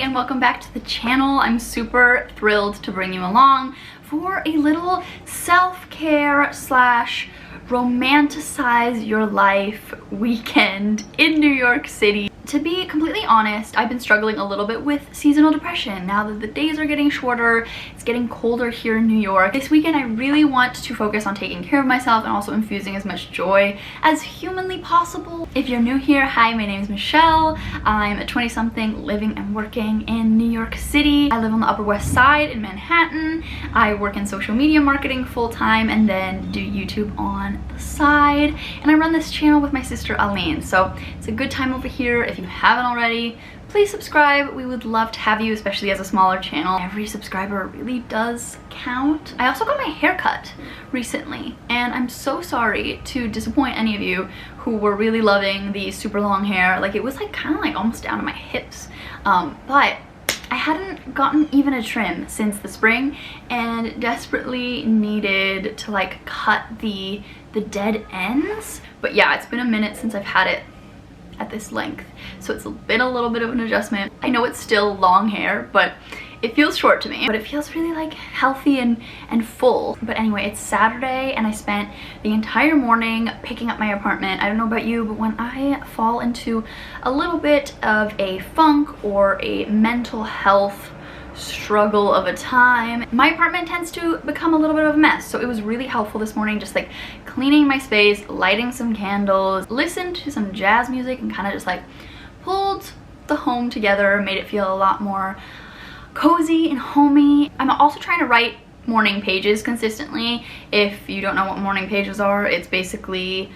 and welcome back to the channel. I'm super thrilled to bring you along for a little self-care slash romanticize your life weekend in New York City. To be completely honest, I've been struggling a little bit with seasonal depression. Now that the days are getting shorter, it's getting colder here in New York. This weekend I really want to focus on taking care of myself and also infusing as much joy as humanly possible. If you're new here, hi, my name is Michelle. I'm a 20-something living and working in New York City. I live on the Upper West Side in Manhattan. I work in social media marketing full-time and then do YouTube on the side. And I run this channel with my sister Aline. So it's a good time over here. If you haven't already, please subscribe. We would love to have you, especially as a smaller channel. Every subscriber really does count. I also got my hair cut recently, and I'm so sorry to disappoint any of you who were really loving the super long hair. Like, it was like kind of like almost down to my hips, but I hadn't gotten even a trim since the spring and desperately needed to like cut the dead ends. But yeah, it's been a minute since I've had it at this length, so it's been a little bit of an adjustment. I know it's still long hair, but it feels short to me, but it feels really like healthy and full. But anyway, it's Saturday and I spent the entire morning picking up my apartment. I don't know about you, but when I fall into a little bit of a funk or a mental health struggle of a time, my apartment tends to become a little bit of a mess. So it was really helpful this morning just like cleaning my space, lighting some candles, listened to some jazz music, and kind of just like pulled the home together, made it feel a lot more cozy and homey. I'm also trying to write morning pages consistently. If you don't know what morning pages are, it's basically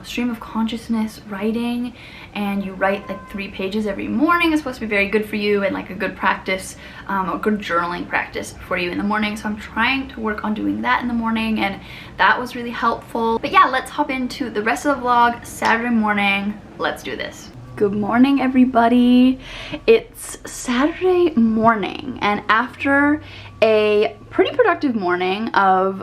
stream of consciousness writing, and you write like 3 pages every morning. It's supposed to be very good for you and like a good practice, a good journaling practice for you in the morning. So I'm trying to work on doing that in the morning, and that was really helpful. But yeah, let's hop into the rest of the vlog. Saturday morning, let's do this. Good morning, everybody. It's Saturday morning, and after a pretty productive morning of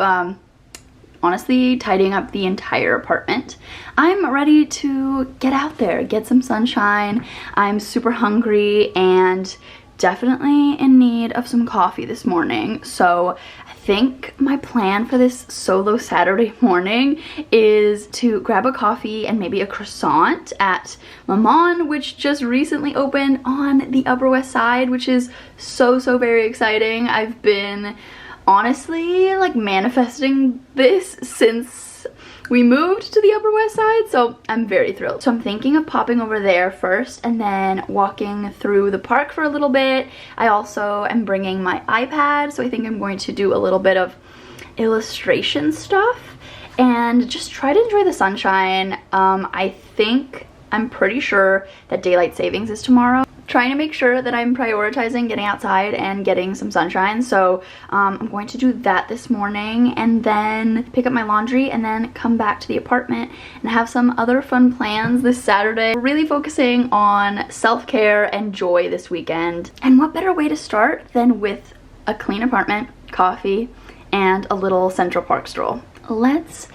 honestly tidying up the entire apartment, I'm ready to get out there, get some sunshine. I'm super hungry and definitely in need of some coffee this morning. So I think my plan for this solo Saturday morning is to grab a coffee and maybe a croissant at Maman, which just recently opened on the Upper West Side, which is so very exciting. I've been honestly like manifesting this since we moved to the Upper West Side, so I'm very thrilled. So I'm thinking of popping over there first and then walking through the park for a little bit. I also am bringing my iPad, so I think I'm going to do a little bit of illustration stuff and just try to enjoy the sunshine. I'm pretty sure that daylight savings is tomorrow. Trying to make sure that I'm prioritizing getting outside and getting some sunshine. So I'm going to do that this morning and then pick up my laundry and then come back to the apartment and have some other fun plans this Saturday. We're really focusing on self-care and joy this weekend. And what better way to start than with a clean apartment, coffee, and a little Central Park stroll. Let's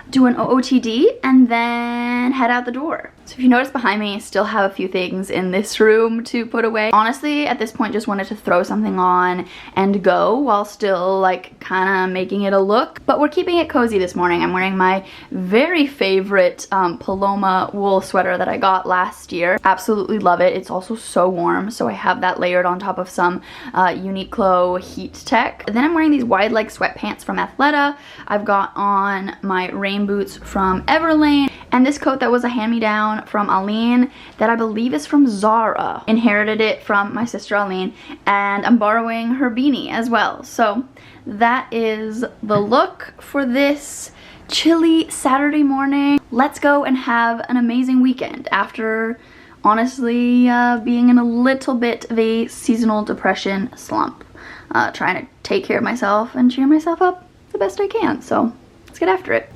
do an OOTD and then head out the door. So if you notice behind me, I still have a few things in this room to put away. Honestly, at this point, just wanted to throw something on and go while still like kind of making it a look. But we're keeping it cozy this morning. I'm wearing my very favorite Paloma wool sweater that I got last year. Absolutely love it. It's also so warm, so I have that layered on top of some Uniqlo heat tech. And then I'm wearing these wide leg sweatpants from Athleta. I've got on my rain boots from Everlane, and this coat that was a hand-me-down from Aline that I believe is from Zara. Inherited it from my sister Aline, and I'm borrowing her beanie as well. So that is the look for this chilly Saturday morning. Let's go and have an amazing weekend after honestly being in a little bit of a seasonal depression slump. Trying to take care of myself and cheer myself up the best I can. So let's get after it.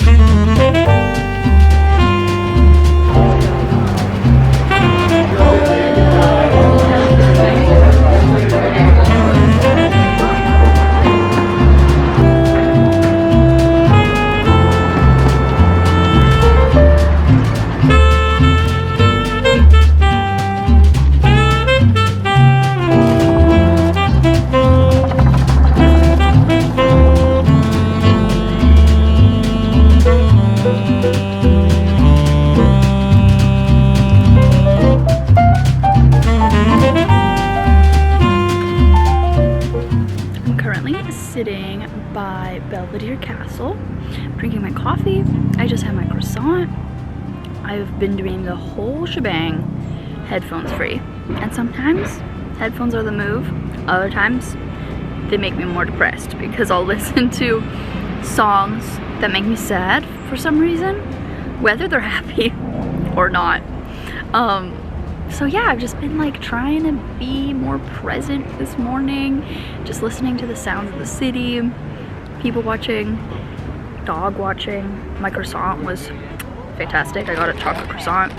by Belvedere Castle, drinking my coffee. I just had my croissant. I've been doing the whole shebang, headphones free. And sometimes headphones are the move. Other times they make me more depressed because I'll listen to songs that make me sad for some reason, whether they're happy or not. So yeah, I've just been like trying to be more present this morning, just listening to the sounds of the city, people watching, dog watching. My croissant was fantastic. I got a chocolate croissant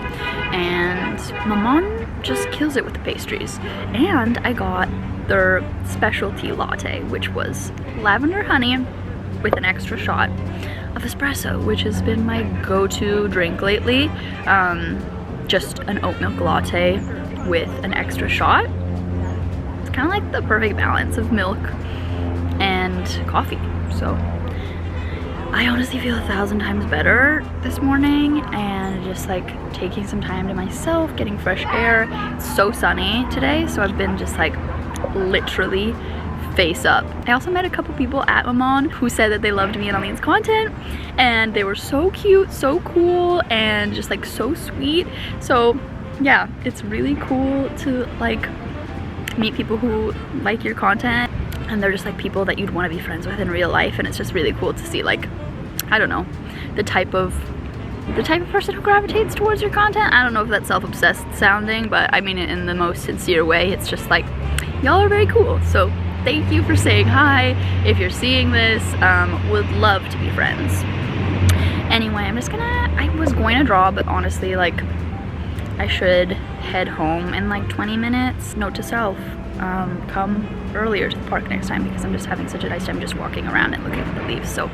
and my mom just kills it with the pastries. And I got their specialty latte, which was lavender honey with an extra shot of espresso, which has been my go-to drink lately. Just an oat milk latte with an extra shot. It's kind of like the perfect balance of milk and coffee. So I honestly feel 1,000 times better this morning, and just like taking some time to myself, getting fresh air. It's so sunny today, so I've been just like literally face up. I also met a couple people at Maman who said that they loved me and Aline's content, and they were so cute, so cool, and just like so sweet. So yeah, it's really cool to like meet people who like your content, and they're just like people that you'd want to be friends with in real life. And it's just really cool to see, like, I don't know, the type of person who gravitates towards your content. I don't know if that's self-obsessed sounding, but I mean it in the most sincere way. It's just like, y'all are very cool. So thank you for saying hi. If you're seeing this, would love to be friends. Anyway, I was going to draw, but honestly, like, I should head home in like 20 minutes. Note to self, come earlier to the park next time, because I'm just having such a nice time just walking around and looking at the leaves. So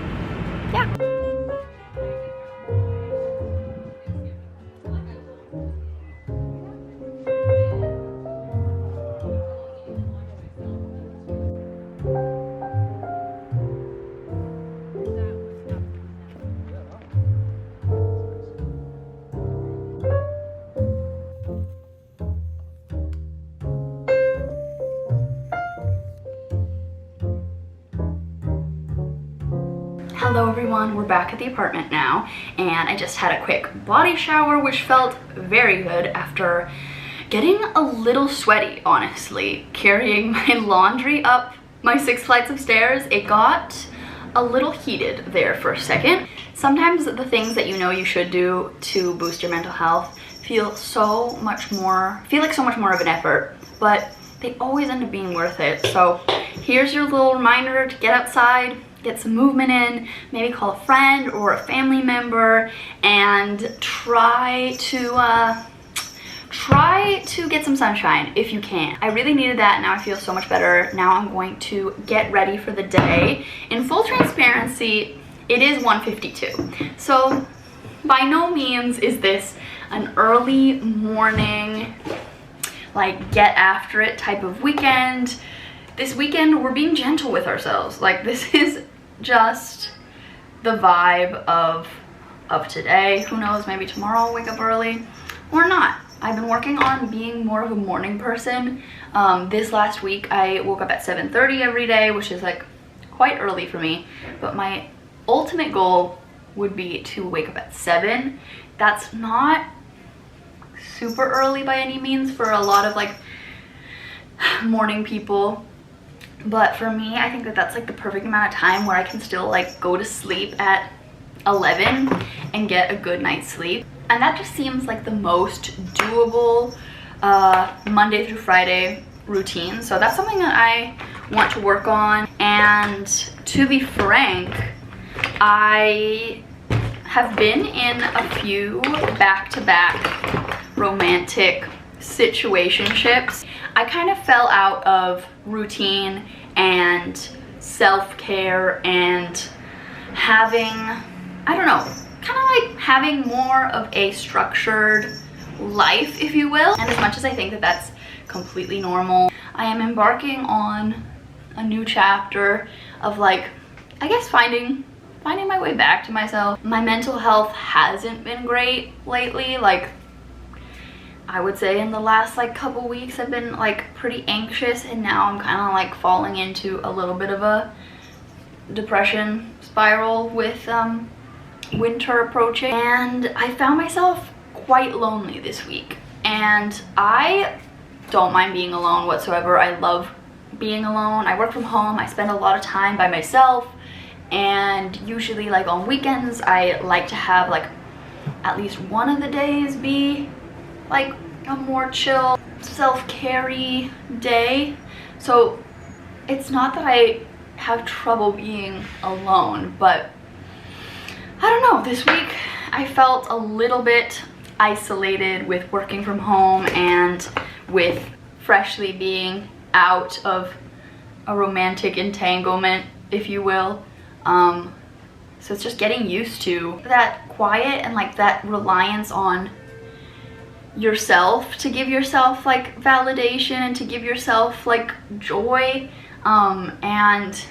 yeah. Hello everyone, we're back at the apartment now, and I just had a quick body shower, which felt very good after getting a little sweaty, honestly. Carrying my laundry up my 6 flights of stairs, it got a little heated there for a second. Sometimes the things that you know you should do to boost your mental health feel like so much more of an effort, but they always end up being worth it. So here's your little reminder to get outside, get some movement in, maybe call a friend or a family member, and try to get some sunshine if you can. I really needed that. Now I feel so much better. Now I'm going to get ready for the day. In full transparency, it is 1:52. So by no means is this an early morning, like get after it type of weekend. This weekend we're being gentle with ourselves. Like, this is just the vibe of today. Who knows, maybe tomorrow I'll wake up early or not. I've been working on being more of a morning person. This last week I woke up at 7:30 every day, which is like quite early for me, but my ultimate goal would be to wake up at 7. That's not super early by any means for a lot of like morning people, but for me, I think that that's like the perfect amount of time where I can still like go to sleep at 11 and get a good night's sleep. And that just seems like the most doable Monday through Friday routine. So that's something that I want to work on. And to be frank, I have been in a few back-to-back romantic situationships. I kind of fell out of routine and self-care and having, I don't know, kind of like having more of a structured life, if you will. And as much as I think that that's completely normal, I am embarking on a new chapter of like, I guess finding my way back to myself. My mental health hasn't been great lately. Like, I would say in the last like couple weeks I've been like pretty anxious, and now I'm kind of like falling into a little bit of a depression spiral with winter approaching, and I found myself quite lonely this week. And I don't mind being alone whatsoever. I love being alone. I work from home. I spend a lot of time by myself, and usually like on weekends I like to have like at least one of the days be like a more chill, self-care-y day. So it's not that I have trouble being alone, but I don't know, this week I felt a little bit isolated with working from home and with freshly being out of a romantic entanglement, if you will. So it's just getting used to that quiet and like that reliance on yourself to give yourself like validation and to give yourself like joy. And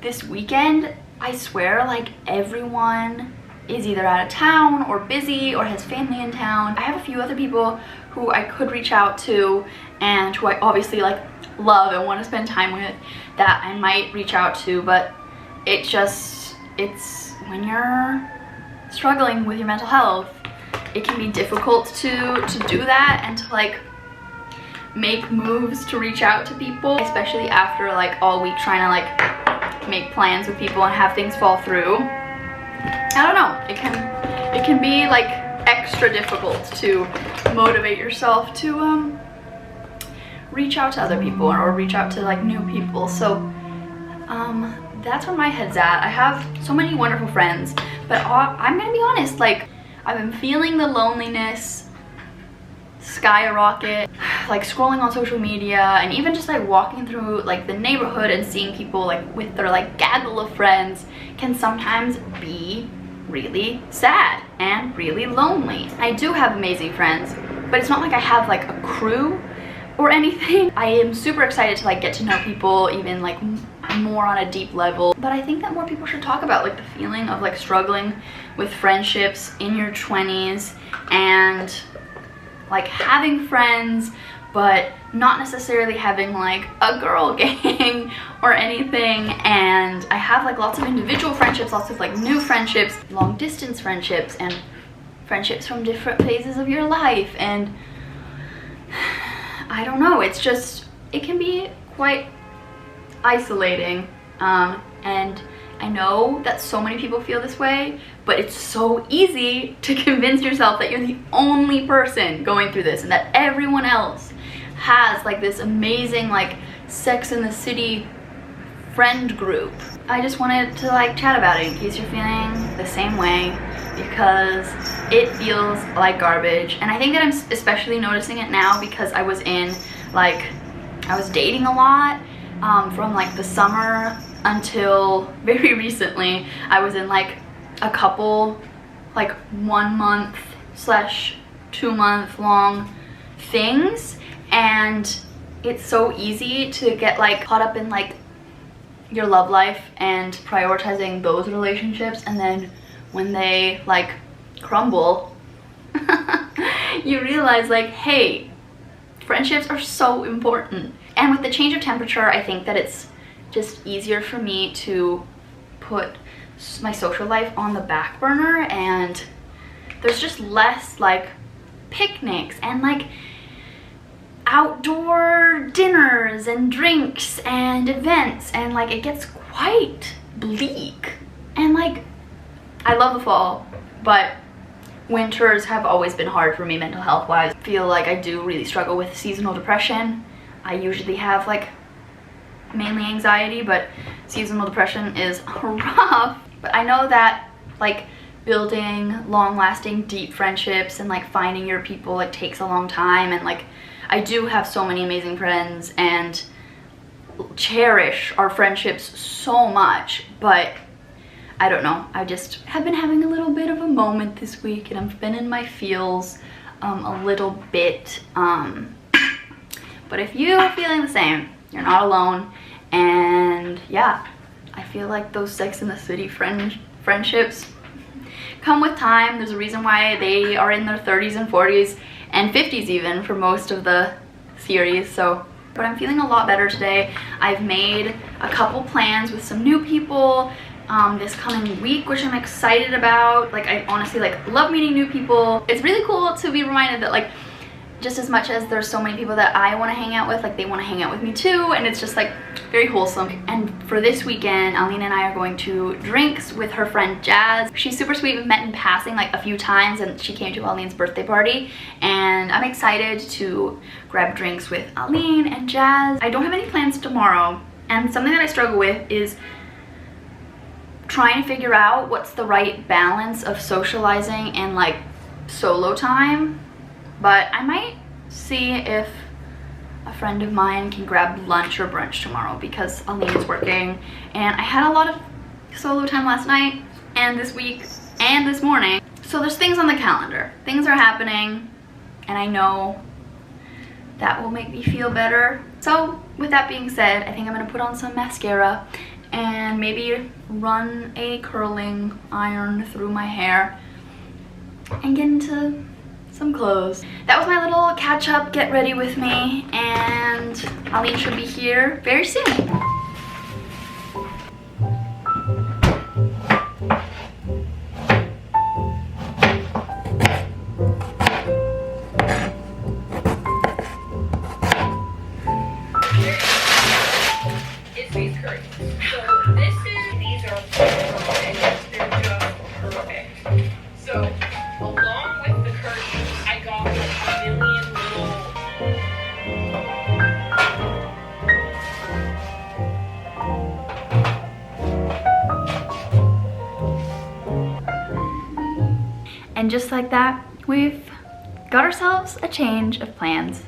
this weekend, I swear, like everyone is either out of town or busy or has family in town. I have a few other people who I could reach out to and who I obviously like love and want to spend time with that I might reach out to, but it's when you're struggling with your mental health, it can be difficult to do that and to like make moves to reach out to people, especially after like all week trying to like make plans with people and have things fall through. I don't know, it can be like extra difficult to motivate yourself to reach out to other people or reach out to like new people. So that's where my head's at. I have so many wonderful friends, but I'm gonna be honest, like I've been feeling the loneliness skyrocket, like scrolling on social media and even just like walking through like the neighborhood and seeing people like with their like gaggle of friends can sometimes be really sad and really lonely. I do have amazing friends, but it's not like I have like a crew or anything. I am super excited to like get to know people even like more on a deep level, but I think that more people should talk about like the feeling of like struggling with friendships in your 20s and like having friends but not necessarily having like a girl gang or anything. And I have like lots of individual friendships, lots of like new friendships, long distance friendships, and friendships from different phases of your life. And I don't know, it can be quite isolating, and I know that so many people feel this way, but it's so easy to convince yourself that you're the only person going through this and that everyone else has like this amazing like Sex in the City friend group. I just wanted to like chat about it in case you're feeling the same way, because it feels like garbage. And I think that I'm especially noticing it now because I was dating a lot from like the summer until very recently. I was in like a couple like 1 month / 2 month long things, and it's so easy to get like caught up in like your love life and prioritizing those relationships, and then when they like crumble you realize like, hey, friendships are so important. And with the change of temperature, I think that it's just easier for me to put my social life on the back burner, and there's just less like picnics and like outdoor dinners and drinks and events, and like it gets quite bleak. And like I love the fall, but winters have always been hard for me mental health wise. I feel like I do really struggle with seasonal depression. I usually have like mainly anxiety, but seasonal depression is rough. But I know that like building long-lasting deep friendships and like finding your people like takes a long time, and like I do have so many amazing friends and cherish our friendships so much, but I don't know, I just have been having a little bit of a moment this week and I've been in my feels a little bit. But if you're feeling the same, you're not alone. And yeah, I feel like those Sex in the City friendships come with time. There's a reason why they are in their 30s and 40s and 50s even for most of the series. So, but I'm feeling a lot better today. I've made a couple plans with some new people this coming week, which I'm excited about. Like, I honestly like love meeting new people. It's really cool to be reminded that like just as much as there's so many people that I want to hang out with, like they want to hang out with me too, and it's just like very wholesome. And for this weekend, Aline and I are going to drinks with her friend Jazz. She's super sweet. We've met in passing like a few times, and she came to Aline's birthday party, and I'm excited to grab drinks with Aline and Jazz. I don't have any plans tomorrow, and something that I struggle with is trying to figure out what's the right balance of socializing and like solo time. But I might see if a friend of mine can grab lunch or brunch tomorrow, because Aline is working and I had a lot of solo time last night and this week and this morning. So there's things on the calendar. Things are happening, and I know that will make me feel better. So with that being said, I think I'm gonna put on some mascara and maybe run a curling iron through my hair and get into some clothes. That was my little catch up, get ready with me, and Aline should be here very soon. It's these curtains. So these are perfect. They're just perfect. So along with the curtains, I got like a million little And just like that, we've got ourselves a change of plans.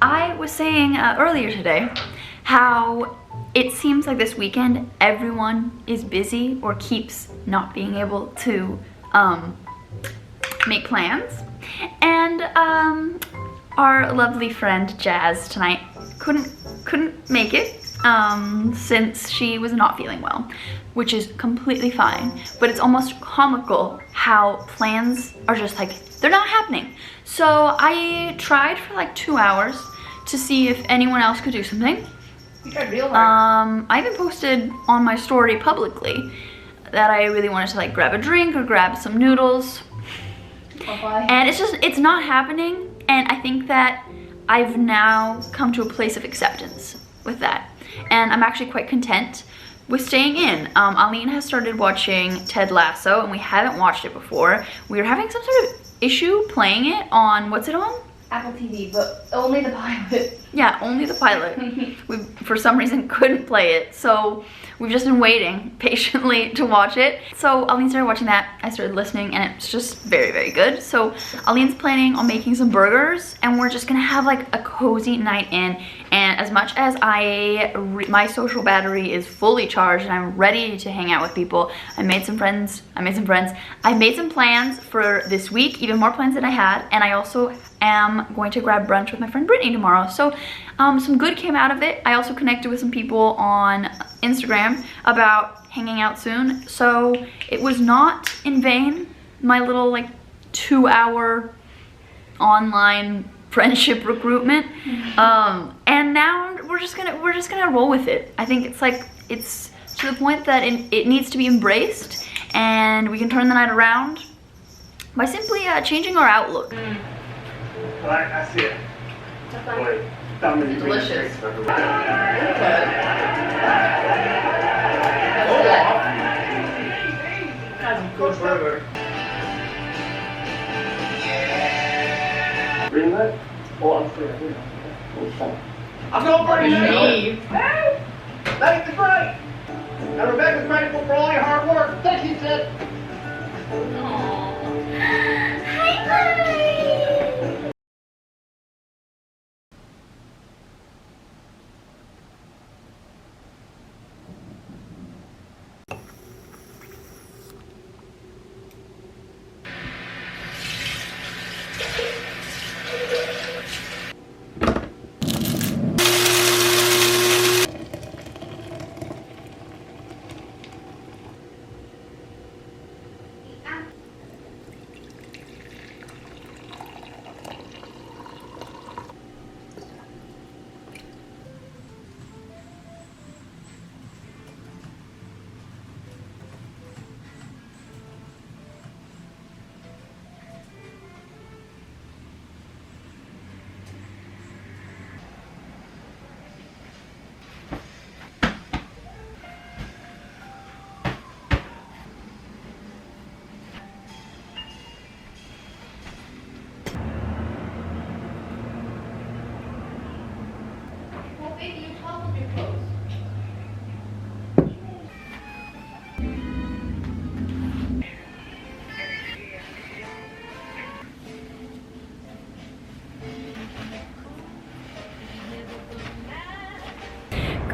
I was saying earlier today how it seems like this weekend everyone is busy or keeps not being able to make plans. And our lovely friend Jazz tonight couldn't make it since she was not feeling well, which is completely fine. But it's almost comical how plans are just like, they're not happening. So I tried for like 2 hours to see if anyone else could do something. You tried real hard. I even posted on my story publicly that I really wanted to like grab a drink or grab some noodles. And it's not happening, and I think that I've now come to a place of acceptance with that, and I'm actually quite content with staying in. Aline has started watching Ted Lasso, and we haven't watched it before. We were having some sort of issue playing it on, what's it on? Apple TV, but only the pilot. Yeah, only the pilot. We, for some reason, couldn't play it, so we've just been waiting patiently to watch it. So Aline started watching that, I started listening, and it's just very, very good. So Aline's planning on making some burgers, and we're just gonna have like a cozy night in. And as much as my social battery is fully charged and I'm ready to hang out with people, I made some friends, I made some plans for this week, even more plans than I had, and I also am going to grab brunch with my friend Brittany tomorrow. So some good came out of it. I also connected with some people on Instagram about hanging out soon, so it was not in vain, my little like 2-hour online friendship recruitment. And now we're just gonna roll with it. I think it's like, it's to the point that it needs to be embraced, and we can turn the night around by simply changing our outlook. I see it. Wait, Delicious. Good burger. Green light? Oh, I'm free. I'm going for you. Hey! Thank the great. And Rebecca's grateful for all your hard work. Thank you, Sid.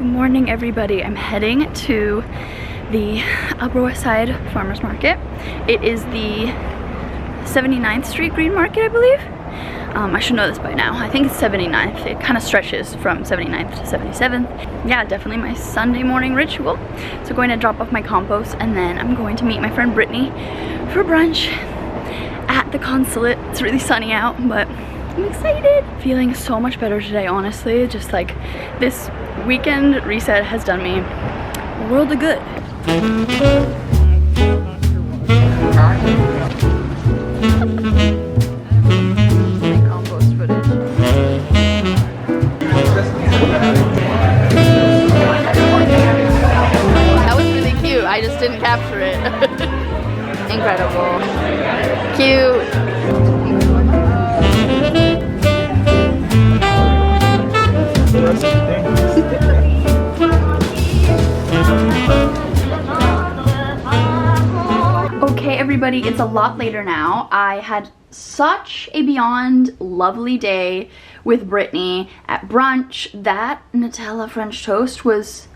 Good morning, everybody. I'm heading to the Upper West Side Farmers Market. It is the 79th Street Green Market, I believe. I should know this by now. I think it's 79th. It kind of stretches from 79th to 77th. Yeah, definitely my Sunday morning ritual. So going to drop off my compost, and then I'm going to meet my friend Brittany for brunch at the consulate. It's really sunny out, but I'm excited. Feeling so much better today, honestly. Just like this weekend reset has done me a world of good. That was really cute. I just didn't capture it. Incredible. Cute. Okay, everybody, it's a lot later now. I had such a beyond lovely day with Brittany at brunch. That Nutella French toast was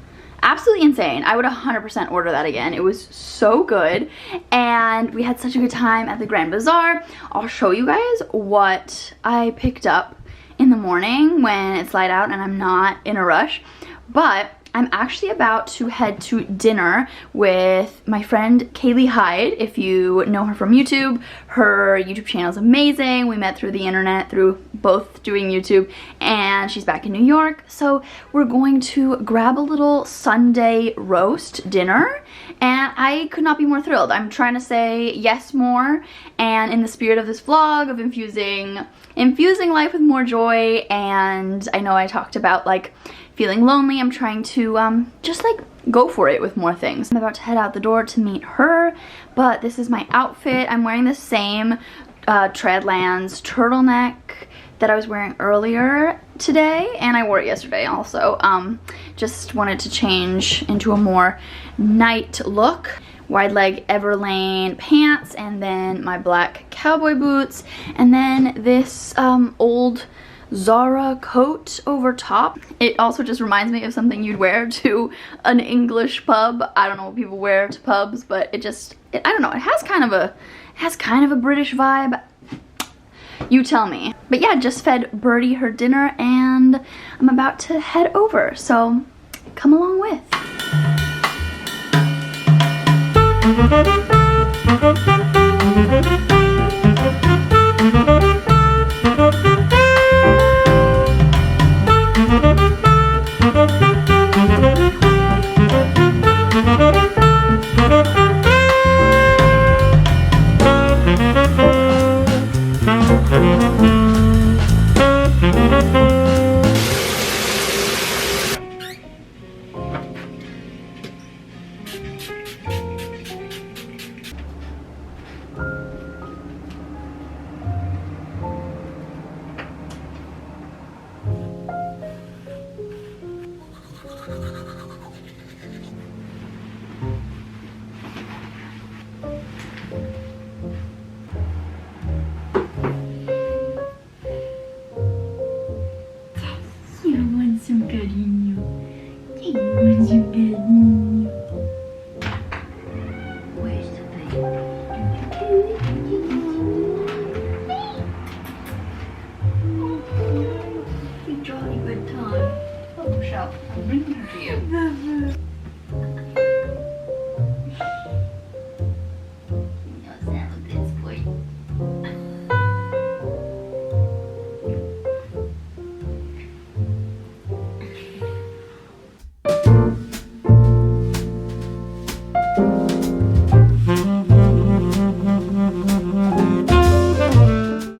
absolutely insane. I would 100% order that again. It was so good, and we had such a good time at the Grand Bazaar. I'll show you guys what I picked up in the morning when it's light out and I'm not in a rush. But I'm actually about to head to dinner with my friend Kaylee Hyde. If you know her from YouTube, her YouTube channel is amazing. We met through the internet, through both doing YouTube, and she's back in New York. So we're going to grab a little Sunday roast dinner, and I could not be more thrilled. I'm trying to say yes more, and in the spirit of this vlog of infusing life with more joy. And I know I talked about like feeling lonely. I'm trying to just like go for it with more things. I'm about to head out the door to meet her, but this is my outfit. I'm wearing the same Treadlands turtleneck that I was wearing earlier today, and I wore it yesterday also. Just wanted to change into a more night look. Wide leg Everlane pants, and then my black cowboy boots, and then this old Zara coat over top. It also just reminds me of something you'd wear to an English pub. I don't know what people wear to pubs, but I don't know, it has kind of a British vibe. You tell me. But yeah, just fed Birdie her dinner, and I'm about to head over, so come along with. Michelle, I'm bringing her to you.